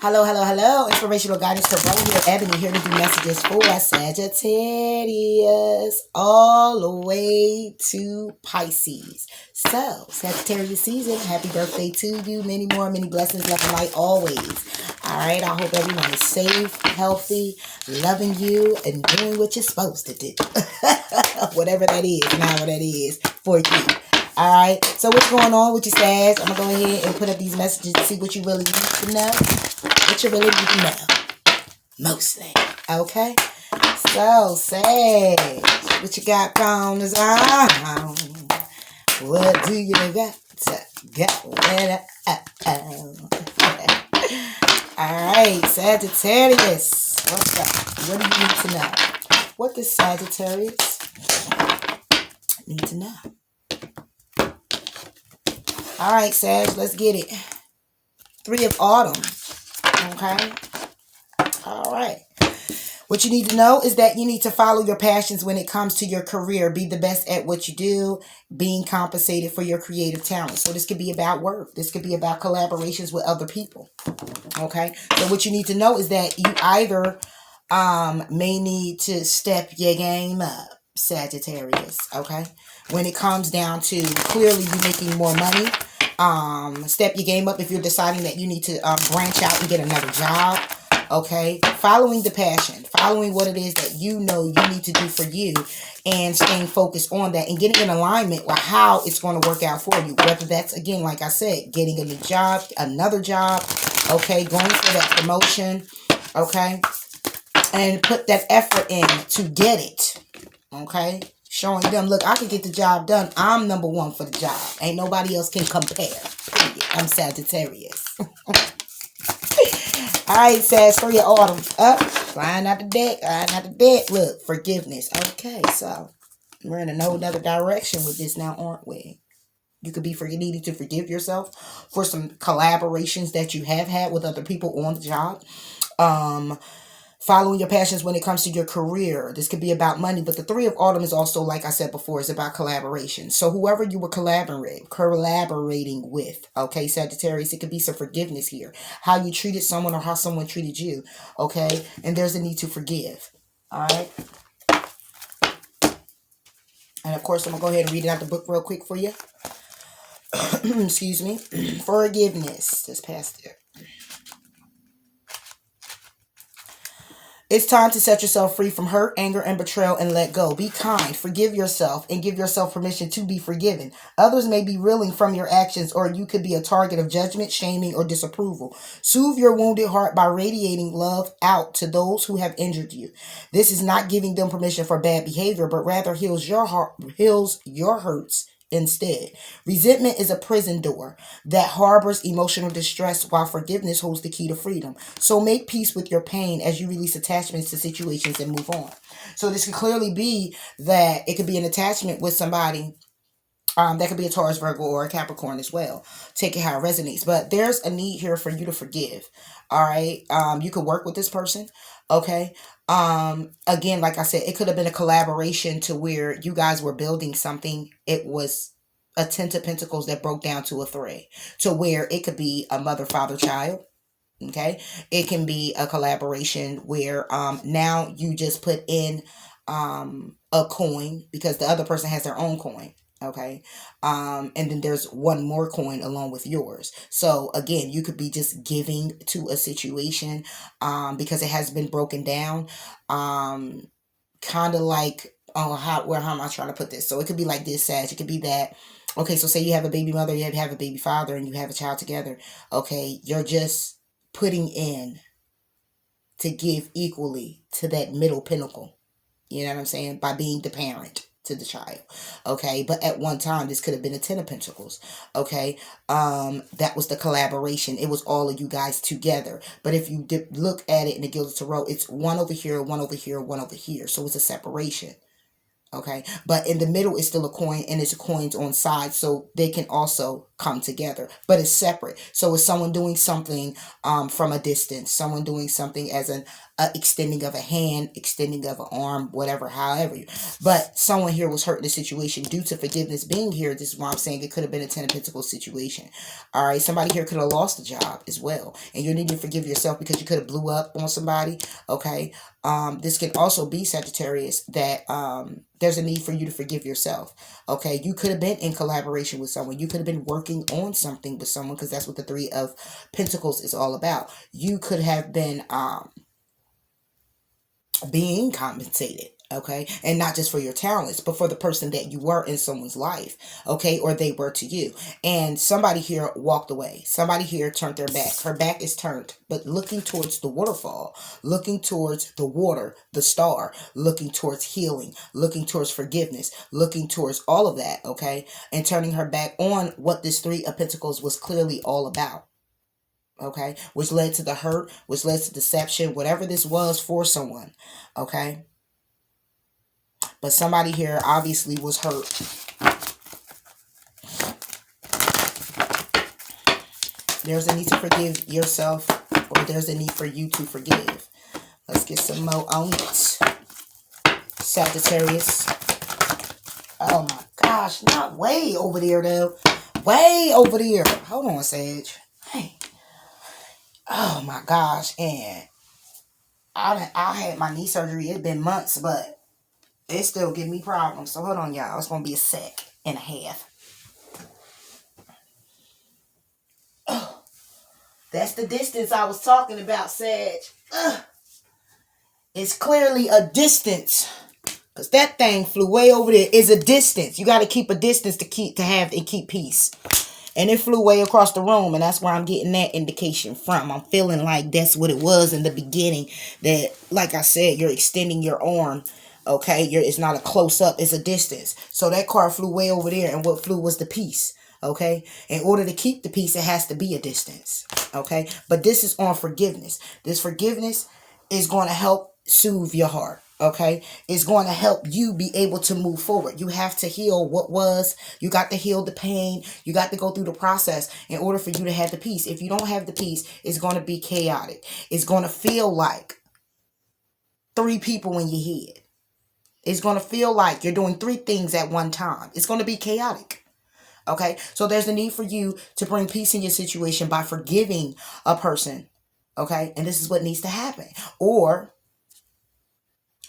Hello, hello, hello. Inspirational guidance for Bro here. Ebony here to do messages for Sagittarius all the way to Pisces. So, Sagittarius season, happy birthday to you. Many more, many blessings, love and light always. All right, I hope everyone is safe, healthy, loving you, and doing what you're supposed to do. Whatever that is, now what that is for you. All right, so what's going on with you, Sag? I'm going to go ahead and put up these messages to see what you really need to know. What you really need to know. Mostly. Okay? So, Sag, what you got going on? What do you got to go with? Alright, Sagittarius. What's up? What do you need to know? What does Sagittarius need to know? Alright, Sag, let's get it. 3 of Autumn. Okay? Alright. What you need to know is that you need to follow your passions when it comes to your career. Be the best at what you do. Being compensated for your creative talent. So this could be about work. This could be about collaborations with other people. Okay? So what you need to know is that you either may need to step your game up, Sagittarius. Okay? When it comes down to clearly you making more money. Step your game up if you're deciding that you need to branch out and get another job. Okay, following the passion, following what it is that you know you need to do for you, and staying focused on that and getting in alignment with how it's going to work out for you. Whether that's, again, like I said, getting a new job, another job, okay, going for that promotion, okay, and put that effort in to get it, okay. Showing them, look, I can get the job done. I'm number one for the job. Ain't nobody else can compare. Period. I'm Sagittarius. All right, Sag, 3 of Autumn. Up, flying out the deck, flying out the deck. Look, forgiveness. Okay, so we're in a whole other direction with this now, aren't we? You could be needing to forgive yourself for some collaborations that you have had with other people on the job. Following your passions when it comes to your career. This could be about money, but the 3 of Autumn is also, like I said before, is about collaboration. So whoever you were collaborating with, okay, Sagittarius, it could be some forgiveness here. How you treated someone or how someone treated you, okay? And there's a need to forgive, all right? And, of course, I'm going to go ahead and read it out the book real quick for you. Excuse me. Forgiveness. Just past it. It's time to set yourself free from hurt, anger, and betrayal and let go. Be kind, forgive yourself, and give yourself permission to be forgiven. Others may be reeling from your actions, or you could be a target of judgment, shaming, or disapproval. Soothe your wounded heart by radiating love out to those who have injured you. This is not giving them permission for bad behavior, but rather heals your hurts instead. Resentment is a prison door that harbors emotional distress, while forgiveness holds the key to freedom. So make peace with your pain as you release attachments to situations and move on. So this could clearly be that it could be an attachment with somebody that could be a Taurus, Virgo, or a Capricorn as well. Take it how it resonates. But there's a need here for you to forgive. All right. You could work with this person. Okay. Again, like I said, it could have been a collaboration to where you guys were building something. It was a 10 of Pentacles that broke down to a 3, to where it could be a mother, father, child. Okay. It can be a collaboration where now you just put in a coin because the other person has their own coin. Okay. And then there's one more coin along with yours. So again, you could be just giving to a situation because it has been broken down. Kind of like, how am I trying to put this? So it could be like this, Sag. It could be that, okay, so say you have a baby mother, you have a baby father, and you have a child together. Okay, you're just putting in to give equally to that middle pinnacle. You know what I'm saying? By being the parent to the child. Okay, but at one time this could have been a 10 of Pentacles. Okay, that was the collaboration. It was all of you guys together. But if you look at it in the Gilded Tarot, it's one over here, one over here, one over here. So it's a separation. Okay, but in the middle is still a coin, and it's coins on sides, so they can also come together, but it's separate. So it's someone doing something from a distance, someone doing something as an extending of a hand, extending of an arm, whatever, however. But someone here was hurt in the situation due to forgiveness being here. This is why I'm saying it could have been a 10 of Pentacles situation. All right, somebody here could have lost a job as well, and you need to forgive yourself because you could have blew up on somebody. Okay, this can also be, Sagittarius, that there's a need for you to forgive yourself. Okay, you could have been in collaboration with someone. You could have been working on something with someone, because that's what the Three of Pentacles is all about. You could have been being compensated, okay, and not just for your talents, but for the person that you were in someone's life, okay, or they were to you. And somebody here walked away. Somebody here turned their back. Her back is turned, but looking towards the waterfall, looking towards the water, the star, looking towards healing, looking towards forgiveness, looking towards all of that, okay, and turning her back on what this Three of Pentacles was clearly all about. Okay, which led to the hurt, which led to deception, whatever this was for someone. Okay, but somebody here obviously was hurt. There's a need to forgive yourself, or there's a need for you to forgive. Let's get some more on it. Sagittarius. Oh my gosh, not way over there though. Way over there. Hold on, Sage. Hey. Oh my gosh, and I had my knee surgery. It's been months, but it still give me problems. So hold on, y'all. It's gonna be a sec and a half. Oh, that's the distance I was talking about, Sag. It's clearly a distance, because that thing flew way over there. It's a distance. You got to keep a distance to keep peace. And it flew way across the room, and that's where I'm getting that indication from. I'm feeling like that's what it was in the beginning. That, like I said, you're extending your arm, okay? It's not a close-up, it's a distance. So that car flew way over there, and what flew was the peace, okay? In order to keep the peace, it has to be a distance, okay? But this is on forgiveness. This forgiveness is going to help soothe your heart. Okay, it's going to help you be able to move forward. You have to heal what was. You got to heal the pain. You got to go through the process in order for you to have the peace. If you don't have the peace, it's going to be chaotic. It's going to feel like 3 people in your head. It's going to feel like you're doing 3 things at one time. It's going to be chaotic. Okay, so there's a need for you to bring peace in your situation by forgiving a person. Okay, and this is what needs to happen. Or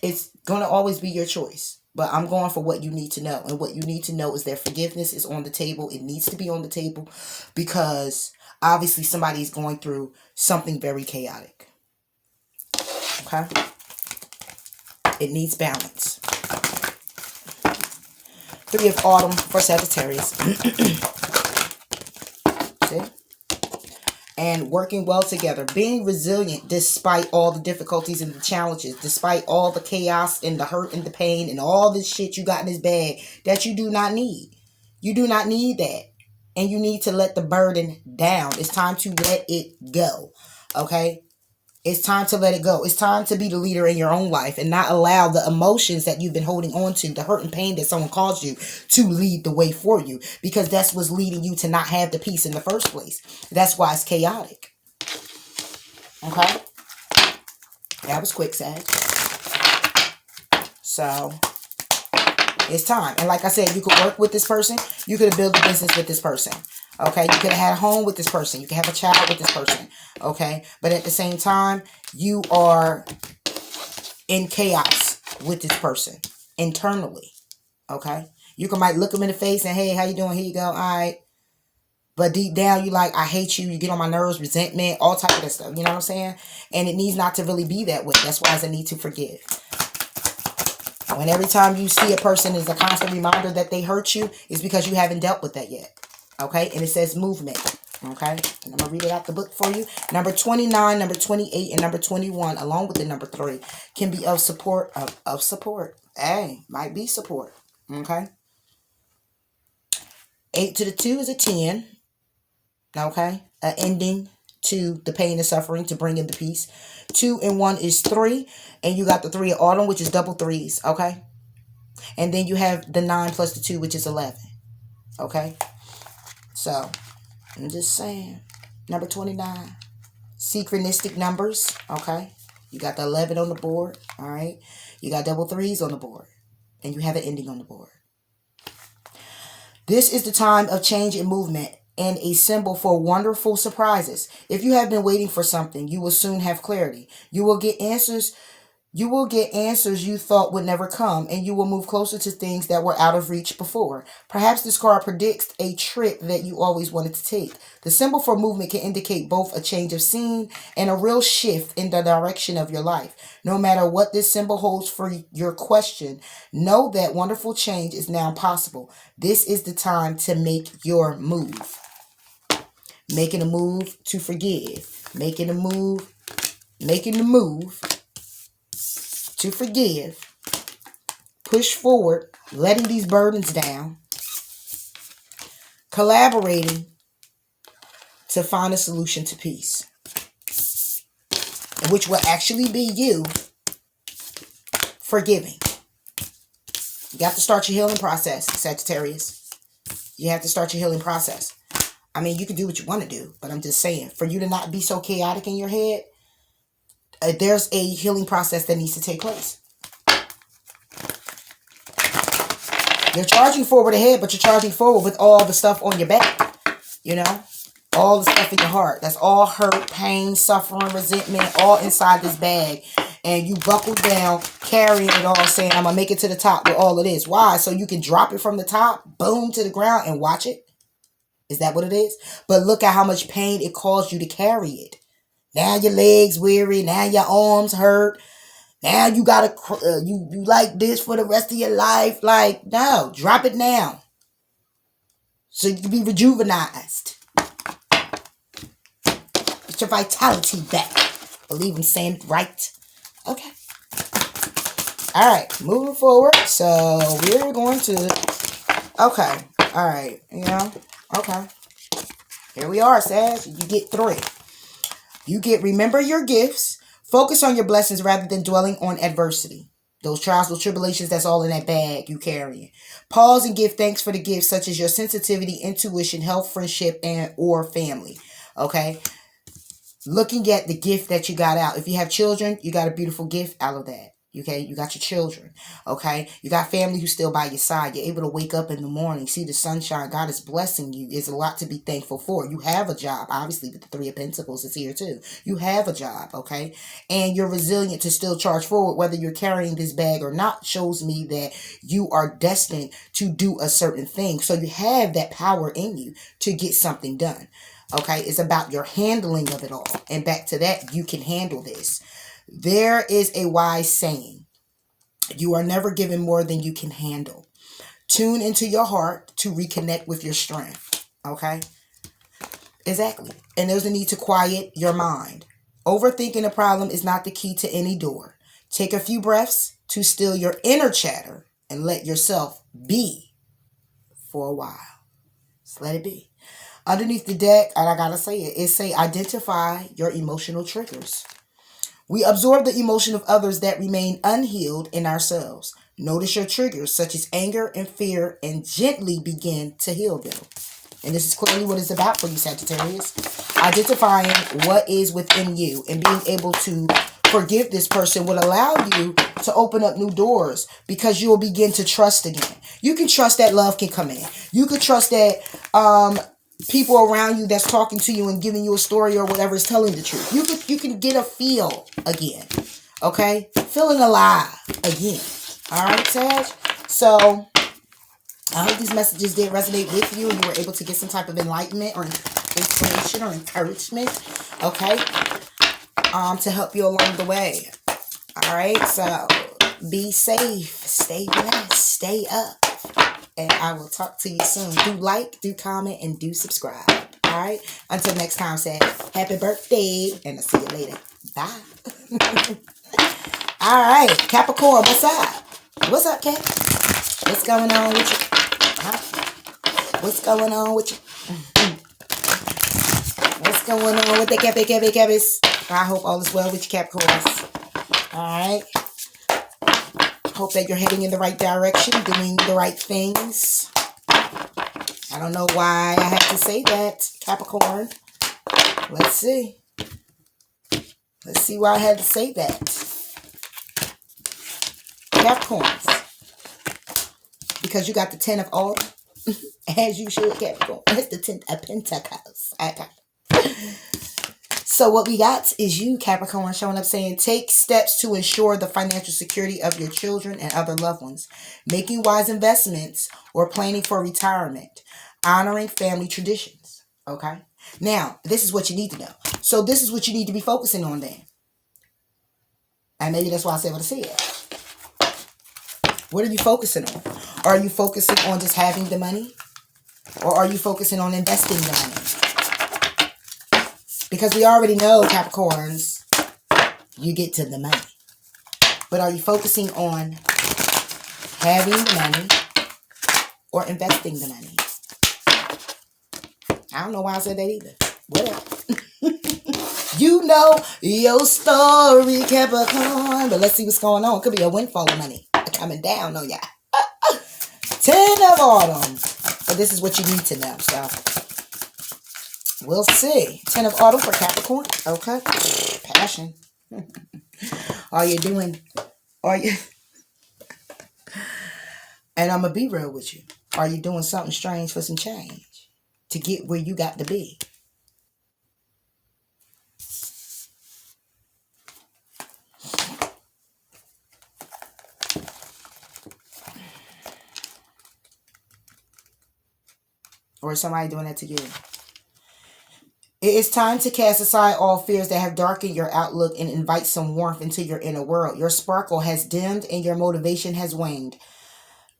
it's going to always be your choice. But I'm going for what you need to know. And what you need to know is that forgiveness is on the table. It needs to be on the table because obviously somebody is going through something very chaotic. Okay? It needs balance. 3 of Autumn for Sagittarius. See? And working well together, being resilient despite all the difficulties and the challenges, despite all the chaos and the hurt and the pain and all this shit you got in this bag that you do not need. You do not need that. And you need to let the burden down. It's time to let it go. Okay? It's time to let it go. It's time to be the leader in your own life and not allow the emotions that you've been holding on to, the hurt and pain that someone caused you, to lead the way for you. Because that's what's leading you to not have the peace in the first place. That's why it's chaotic. Okay? That was quick, Sag. So, it's time. And like I said, you could work with this person. You could have built a business with this person. Okay? You could have had a home with this person. You could have a child with this person. Okay? But at the same time, you are in chaos with this person internally. Okay? You might look them in the face and, hey, how you doing? Here you go. All right. But deep down, you like, I hate you. You get on my nerves, resentment, all type of that stuff. You know what I'm saying? And it needs not to really be that way. That's why it's a need to forgive. When every time you see a person is a constant reminder that they hurt you, it's because you haven't dealt with that yet. Okay? And it says movement. Okay? And I'm going to read it out the book for you. Number 29, number 28, and number 21, along with the number 3, can be of support. Of support. Hey, might be support. Okay? 8 to the 2 is a 10. Okay? An ending to the pain and suffering to bring in the peace. 2 and 1 is 3. And you got the 3 of Autumn, which is double 3s. Okay? And then you have the 9 plus the 2, which is 11. Okay? So, I'm just saying. Number 29. Synchronistic numbers. Okay. You got the 11 on the board. All right. You got double threes on the board. And you have an ending on the board. This is the time of change and movement and a symbol for wonderful surprises. If you have been waiting for something, you will soon have clarity. You will get answers. You will get answers you thought would never come, and you will move closer to things that were out of reach before. Perhaps this card predicts a trip that you always wanted to take. The symbol for movement can indicate both a change of scene and a real shift in the direction of your life. No matter what this symbol holds for your question, know that wonderful change is now possible. This is the time to make your move. Making a move to forgive. Making the move to forgive, push forward, letting these burdens down, collaborating to find a solution to peace, which will actually be you forgiving. You have to start your healing process, Sagittarius. You have to start your healing process. I mean, you can do what you want to do, but I'm just saying, for you to not be so chaotic in your head, there's a healing process that needs to take place. You're charging forward ahead, but you're charging forward with all the stuff on your back. You know? All the stuff in your heart. That's all hurt, pain, suffering, resentment, all inside this bag. And you buckle down, carrying it all, saying, I'm going to make it to the top with all of this. Why? So you can drop it from the top, boom, to the ground and watch it? Is that what it is? But look at how much pain it caused you to carry it. Now your legs weary. Now your arms hurt. Now you gotta you like this for the rest of your life. Like, no, drop it now, so you can be rejuvenized. Get your vitality back. Believe I'm saying it right. Okay. All right, moving forward. So we're going to. Okay. All right. You know. Okay. Here we are, Sag. You get 3. You get remember your gifts. Focus on your blessings rather than dwelling on adversity. Those trials, those tribulations, that's all in that bag you carrying. Pause and give thanks for the gifts such as your sensitivity, intuition, health, friendship, and or family. Okay? Looking at the gift that you got out. If you have children, you got a beautiful gift out of that. Okay, you got your children. Okay, you got family who's still by your side. You're able to wake up in the morning, see the sunshine. God is blessing you. It's a lot to be thankful for. You have a job, obviously, but the 3 of Pentacles is here too. You have a job, okay, and you're resilient to still charge forward, whether you're carrying this bag or not. Shows me that you are destined to do a certain thing. So you have that power in you to get something done. Okay, it's about your handling of it all. And back to that, you can handle this. There is a wise saying, you are never given more than you can handle. Tune into your heart to reconnect with your strength. Okay? Exactly. And there's a need to quiet your mind. Overthinking a problem is not the key to any door. Take a few breaths to still your inner chatter and let yourself be for a while. Just let it be. Underneath the deck, and I gotta say it, it say identify your emotional triggers. We absorb the emotion of others that remain unhealed in ourselves. Notice your triggers, such as anger and fear, and gently begin to heal them. And this is clearly what it's about for you, Sagittarius. Identifying what is within you and being able to forgive this person will allow you to open up new doors because you will begin to trust again. You can trust that love can come in. You can trust that people around you that's talking to you and giving you a story or whatever is telling the truth. You can get a feel again. Okay? Feeling alive again. Alright, Sag? So, I hope these messages did resonate with you and you were able to get some type of enlightenment or inspiration or encouragement. Okay? To help you along the way. Alright? So, be safe. Stay blessed. Stay up. And I will talk to you soon. Do like, do comment, and do subscribe. All right? Until next time, say happy birthday. And I'll see you later. Bye. All right. Capricorn, what's up? What's up, Cap? What's going on with you? Huh? What's going on with you? What's going on with the Cappies? I hope all is well with you, Capricorns. All right? Hope that you're heading in the right direction, doing the right things. I don't know why I have to say that, Capricorn. Let's see. Let's see why I had to say that. Capricorns. Because you got the 10 of autumn. As you should, Capricorn. It's the 10 of Pentacles. Okay. So what we got is you, Capricorn, showing up saying, take steps to ensure the financial security of your children and other loved ones. Making wise investments or planning for retirement. Honoring family traditions. Okay. Now, this is what you need to know. So this is what you need to be focusing on then. And maybe that's why I said what I said. What are you focusing on? Are you focusing on just having the money? Or are you focusing on investing the money? Because we already know, Capricorns, you get to the money. But are you focusing on having the money or investing the money? I don't know why I said that either. Whatever. You know your story, Capricorn. But let's see what's going on. Could be a windfall of money coming down on ya. 10 of autumn. But this is what you need to know. So we'll see. 10 of autumn for Capricorn. Okay. Passion. Are you doing? Are you? And I'm going to be real with you. Are you doing something strange for some change to get where you got to be? Or is somebody doing that to you? It is time to cast aside all fears that have darkened your outlook and invite some warmth into your inner world. Your sparkle has dimmed and your motivation has waned.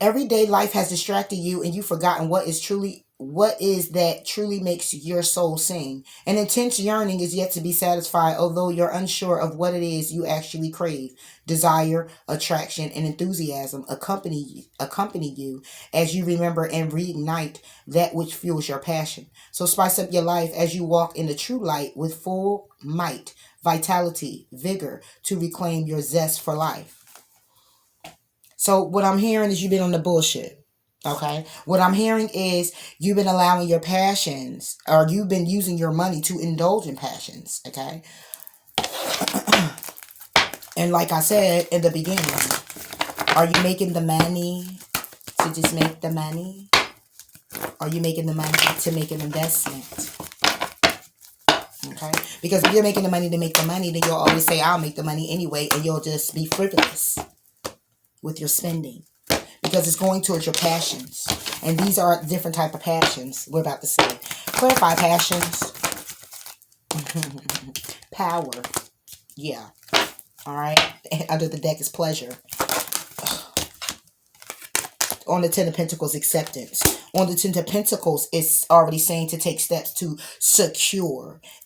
Everyday life has distracted you and you've forgotten what is that truly makes your soul sing. An intense yearning is yet to be satisfied, although you're unsure of what it is you actually crave. Desire, attraction, and enthusiasm accompany you as you remember and reignite that which fuels your passion. So spice up your life as you walk in the true light with full might, vitality, vigor to reclaim your zest for life. So what I'm hearing is you've been on the bullshit. Okay. What I'm hearing is you've been allowing your passions, or you've been using your money to indulge in passions. Okay. And like I said in the beginning, are you making the money to just make the money? Are you making the money to make an investment? Okay. Because if you're making the money to make the money, then you'll always say, I'll make the money anyway. And you'll just be frivolous with your spending. Because it's going towards your passions. And these are different type of passions we're about to see. Clarify passions. Power. Yeah. Alright. Under the deck is pleasure. On the 10 of Pentacles, acceptance. On the 10 of Pentacles, it's already saying to take steps to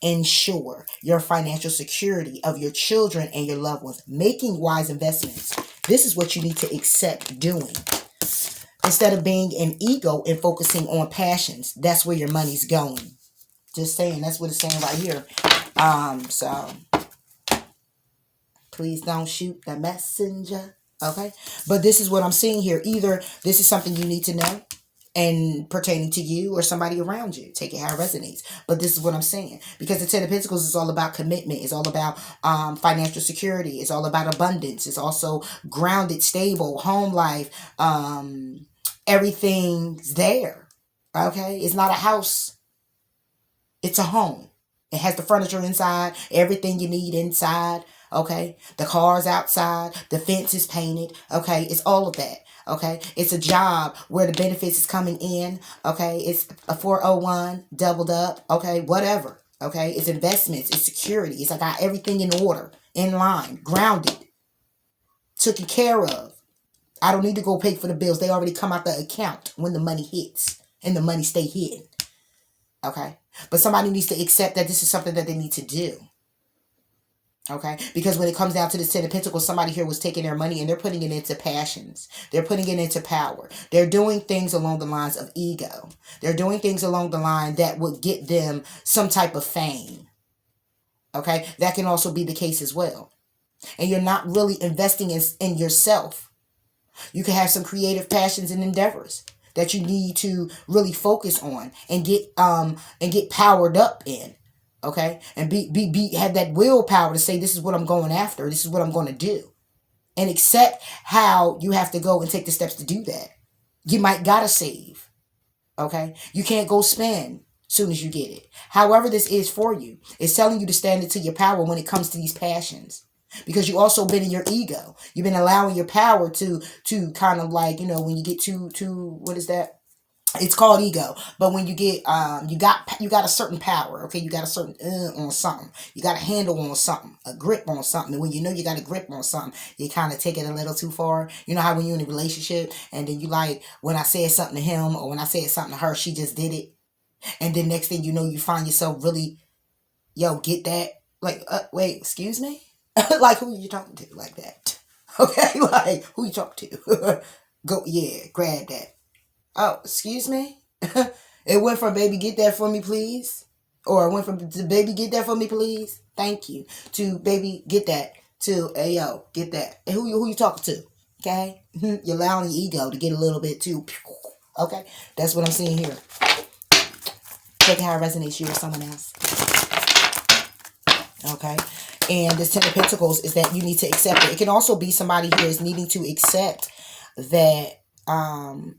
ensure your financial security of your children and your loved ones. Making wise investments. This is what you need to accept doing. Instead of being an ego and focusing on passions. That's where your money's going. Just saying. That's what it's saying right here. So please don't shoot the messenger. Okay. But this is what I'm seeing here. Either this is something you need to know and pertaining to you or somebody around you. Take it how it resonates. But this is what I'm saying. Because the 10 of Pentacles is all about commitment. It's all about financial security. It's all about abundance. It's also grounded, stable, home life. Everything's there. Okay? It's not a house. It's a home. It has the furniture inside. Everything you need inside. Okay? The car's outside. The fence is painted. Okay? It's all of that. Okay, it's a job where the benefits is coming in. Okay, it's a 401 doubled up. Okay, whatever. Okay, it's investments, it's security. It's I got everything in order, in line, grounded, taken care of. I don't need to go pay for the bills. They already come out the account when the money hits, and the money stay hidden. Okay, but somebody needs to accept that this is something that they need to do. Okay, because when it comes down to the 10 of Pentacles, somebody here was taking their money and they're putting it into passions. They're putting it into power. They're doing things along the lines of ego. They're doing things along the line that would get them some type of fame. Okay, that can also be the case as well. And you're not really investing in yourself. You can have some creative passions and endeavors. that you need to really focus on and get powered up in. Okay? And have that willpower to say, this is what I'm going after, this is what I'm going to do. And accept how you have to go and take the steps to do that. You might gotta save. Okay? You can't go spend soon as you get it. However this is for you, it's telling you to stand into your power when it comes to these passions. Because you also been in your ego. You've been allowing your power to kind of like, you know, when you get to what is that? It's called ego. But when you get you got a certain power, okay? You got a certain on something. You got a handle on something, a grip on something. And when you know you got a grip on something, you kind of take it a little too far. You know how when you're in a relationship and then you like, when I said something to him or when I said something to her, she just did it. And then next thing you know, you find yourself really, yo, get that? Like, wait, excuse me? Like, who are you talking to like that? Okay, like, who you talking to? Go, yeah, grab that. Oh, excuse me? It went from baby, get that for me, please. Or it went from to baby, get that for me, please. Thank you. To baby, get that. To, hey, yo, get that. And who you talking to? Okay? You're allowing the ego to get a little bit too. Okay? That's what I'm seeing here. Check how it resonates you or someone else. Okay? And this Ten of Pentacles is that you need to accept it. It can also be somebody here is needing to accept that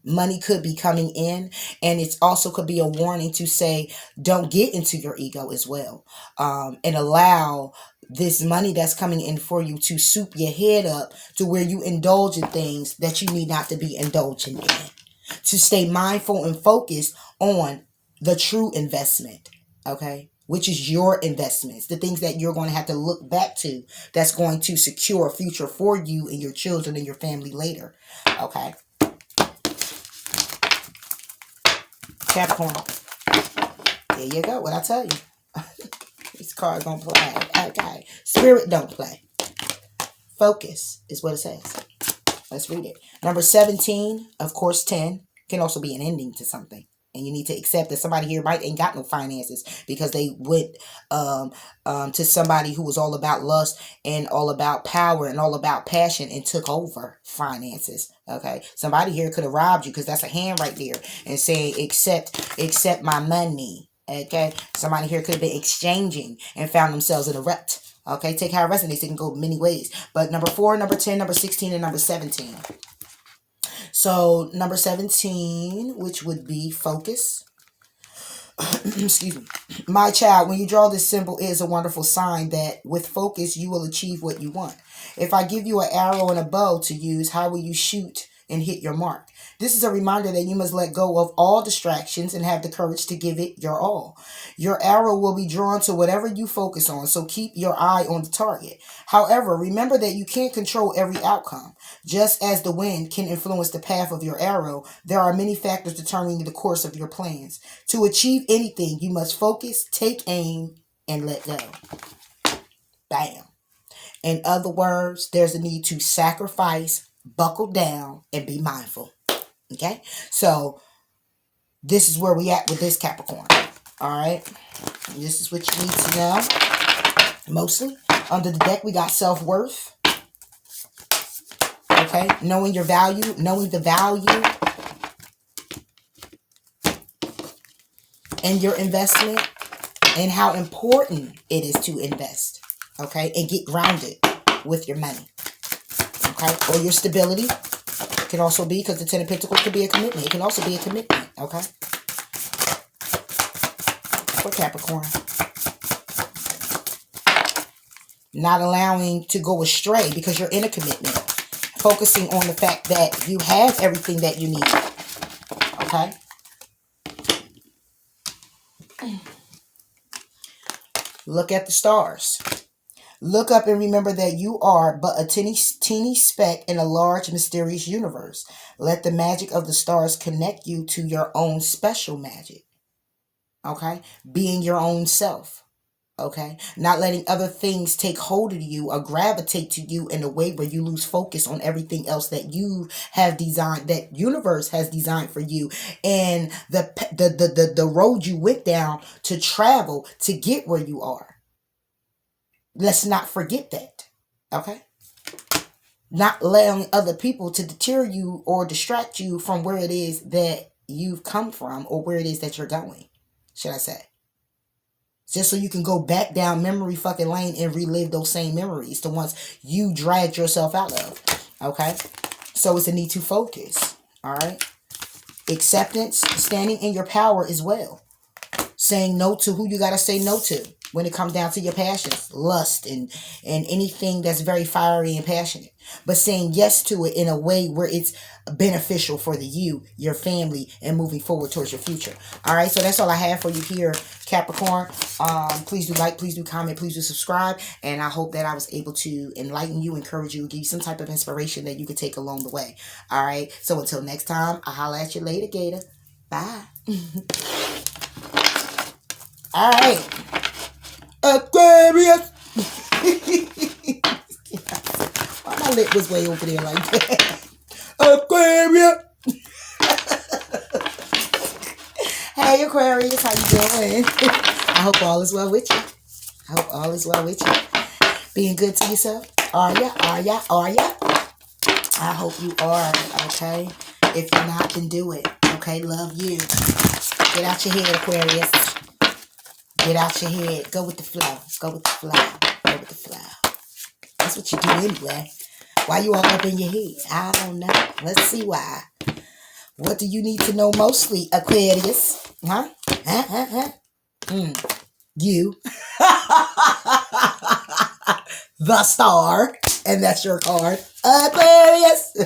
money could be coming in, and it's also could be a warning to say don't get into your ego as well, and allow this money that's coming in for you to soup your head up to where you indulge in things that you need not to be indulging in, to stay mindful and focused on the true investment, okay, which is your investments, the things that you're going to have to look back to that's going to secure a future for you and your children and your family later. Okay. Capricorn. There you go. What I tell you. This card don't play. Okay. Spirit don't play. Focus is what it says. Let's read it. Number 17, of course, 10 can also be an ending to something. And you need to accept that somebody here might ain't got no finances because they went to somebody who was all about lust and all about power and all about passion and took over finances. Okay, somebody here could have robbed you because that's a hand right there and saying accept my money. Okay, somebody here could have been exchanging and found themselves in a rut. Okay, take how it resonates. It can go many ways. But number 4, number 10, number 16, and number 17. So number 17, which would be focus. Excuse me. My child, when you draw this symbol, it is a wonderful sign that with focus, you will achieve what you want. If I give you an arrow and a bow to use, how will you shoot and hit your mark? This is a reminder that you must let go of all distractions and have the courage to give it your all. Your arrow will be drawn to whatever you focus on, so keep your eye on the target. However, remember that you can't control every outcome. Just as the wind can influence the path of your arrow, there are many factors determining the course of your plans. To achieve anything, you must focus, take aim, and let go. Bam. In other words, there's a need to sacrifice, buckle down, and be mindful. Okay? So, this is where we at with this Capricorn. Alright? This is what you need to know. Mostly. Under the deck, we got self-worth. Okay? Knowing your value. Knowing the value. And your investment. And how important it is to invest. Okay? And get grounded with your money. Okay? Or your stability. It can also be, because the Ten of Pentacles could be a commitment. It can also be a commitment. Okay? For Capricorn. Not allowing to go astray because you're in a commitment. Focusing on the fact that you have everything that you need. Okay? Look at the stars. Look up and remember that you are but a teeny speck in a large, mysterious universe. Let the magic of the stars connect you to your own special magic. Okay? Being your own self. Okay? Not letting other things take hold of you or gravitate to you in a way where you lose focus on everything else that you have designed, that universe has designed for you, and the road you went down to travel to get where you are. Let's not forget that. Okay? not allowing other people to deter you or distract you from where it is that you've come from or where it is that you're going, should I say. Just so you can go back down memory fucking lane and relive those same memories, the ones you dragged yourself out of. Okay? So it's a need to focus. Alright? Acceptance, standing in your power as well. Saying no to who you gotta say no to when it comes down to your passions, lust, and anything that's very fiery and passionate. But saying yes to it in a way where it's beneficial for you, your family, and moving forward towards your future. All right, so that's all I have for you here, Capricorn. Please do like, please do comment, please do subscribe. And I hope that I was able to enlighten you, encourage you, give you some type of inspiration that you could take along the way. All right, so until next time, I'll holla at you later, Gator. Bye. All right. Aquarius. Why my lip was way over there like that? Aquarius. Hey Aquarius, how you doing? I hope all is well with you. I hope all is well with you. Being good to yourself. Are ya? Are ya? Are ya? I hope you are. Okay. If you're not, then do it. Okay. Love you. Get out your head, Aquarius. Get out your head. Go with the flow. Go with the flow. Go with the flow. That's what you do anyway. Why you all up in your head? I don't know. Let's see why. What do you need to know mostly, Aquarius? Huh? You. The star. And that's your card. Aquarius.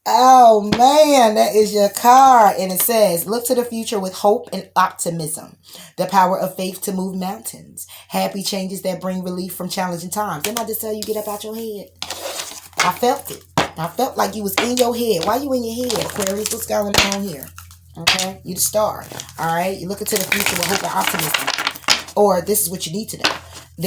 Oh man, that is your card. And it says, look to the future with hope and optimism. The power of faith to move mountains. Happy changes that bring relief from challenging times. Didn't I just tell you get up out your head? I felt it. I felt like you was in your head. Why you in your head, Aquarius? What's going on here? Okay? You the star. Alright? You're looking to the future with hope and optimism. Or this is what you need to know.